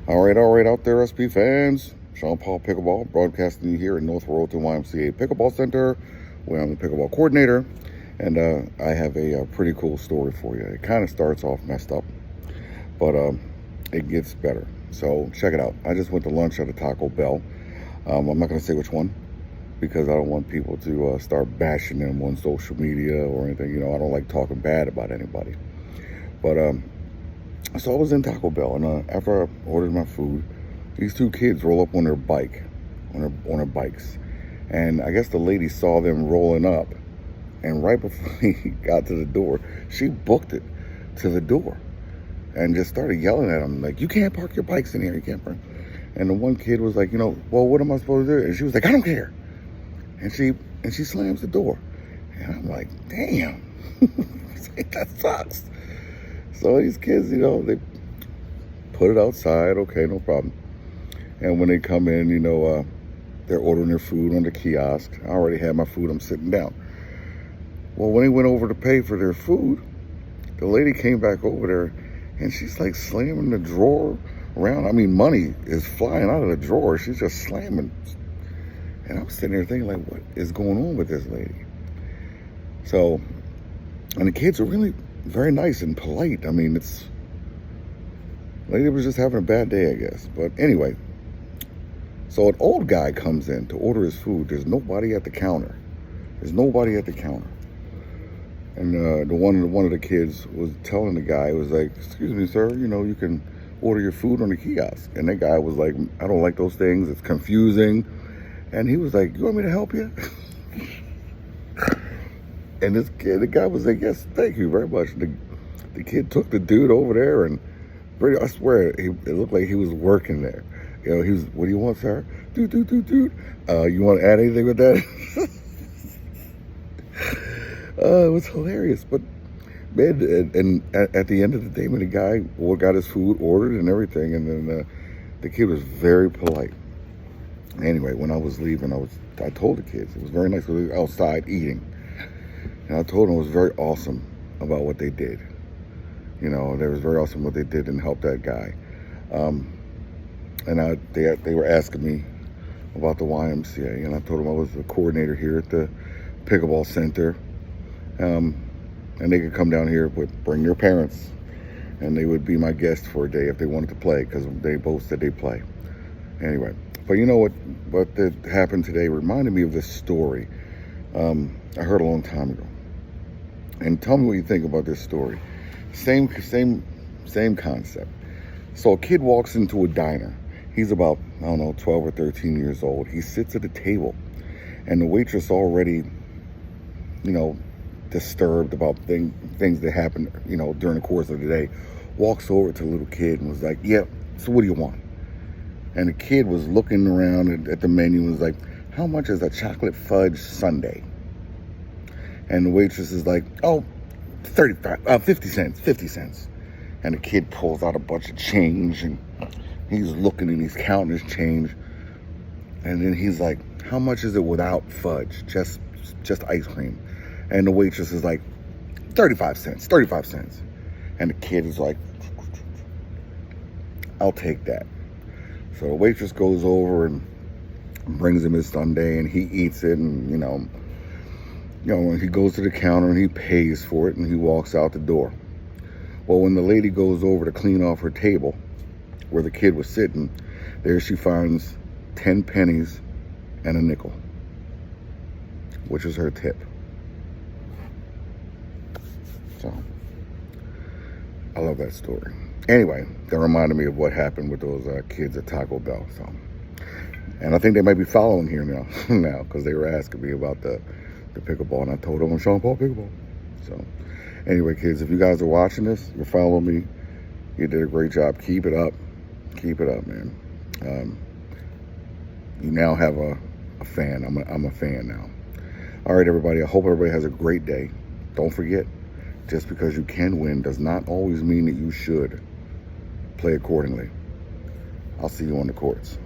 All right, out there, SP fans. Sean Paul Pickleball, broadcasting you here in North Royalton YMCA Pickleball Center, where I'm the pickleball coordinator. And I have a pretty cool story for you. It kind of starts off messed up, but it gets better. So check it out. I just went to lunch at a Taco Bell. I'm not going to say which one, because I don't want people to start bashing them on social media or anything. You know, I don't like talking bad about anybody. But so I was in Taco Bell, and after I ordered my food, these two kids roll up on their bike, on their bikes, and I guess the lady saw them rolling up, and right before he got to the door, she booked it to the door, and just started yelling at them like, "You can't park your bikes in here. You can't park." And the one kid was like, "Well, what am I supposed to do?" And she was like, "I don't care." And she slams the door, and I'm like, "Damn, that sucks." So these kids, they put it outside. Okay, no problem. And when they come in, they're ordering their food on the kiosk. I already had my food. I'm sitting down. Well, when they went over to pay for their food, the lady came back over there, and she's like slamming the drawer around. I mean, money is flying out of the drawer. She's just slamming. And I'm sitting there thinking, like, what is going on with this lady? So, and the kids are really very nice and polite. I mean, lady was just having a bad day, I guess. But anyway, so an old guy comes in to order his food. There's nobody at the counter. And one of the kids was telling the guy, was like, "Excuse me, sir, you can order your food on the kiosk." And that guy was like, "I don't like those things. It's confusing." And he was like, "You want me to help you?" And the guy was like, "Yes, thank you very much." The kid took the dude over there, and I swear, it looked like he was working there. He was, "What do you want, sir?" Dude. You want to add anything with that? It was hilarious. But, man, and at the end of the day, when the guy got his food ordered and everything, and then the kid was very polite. Anyway, when I was leaving, I told the kids, it was very nice. We were outside eating. And I told them it was very awesome about what they did. They was very awesome what they did and helped that guy. And they were asking me about the YMCA, and I told them I was the coordinator here at the Pickleball Center. And they could come down here, bring their parents, and they would be my guest for a day if they wanted to play, because they both said they play. Anyway, but you know what happened today reminded me of this story I heard a long time ago. And tell me what you think about this story. Same concept. So a kid walks into a diner. He's about, 12 or 13 years old. He sits at a table, and the waitress already, disturbed about things that happened, during the course of the day, walks over to the little kid and was like, "Yeah, so what do you want?" And the kid was looking around at the menu and was like, "How much is a chocolate fudge sundae?" And the waitress is like, "Oh, 50 cents. And the kid pulls out a bunch of change, and he's looking and he's counting his change. And then he's like, "How much is it without fudge? Just ice cream?" And the waitress is like, 35 cents. And the kid is like, "I'll take that." So the waitress goes over and brings him his sundae, and he eats it, and when he goes to the counter and he pays for it, and he walks out the door. Well, when the lady goes over to clean off her table where the kid was sitting, there she finds 10 pennies and a nickel, which is her tip. So, I love that story. Anyway, that reminded me of what happened with those kids at Taco Bell. So, and I think they might be following here now, because they were asking me about the pickleball, and I told them I'm Sean Paul Pickleball. So, anyway, kids, if you guys are watching this, you're following me, you did a great job. Keep it up, man. You now have a fan. I'm a fan now. All right, everybody. I hope everybody has a great day. Don't forget, just because you can win does not always mean that you should. Play accordingly. I'll see you on the courts.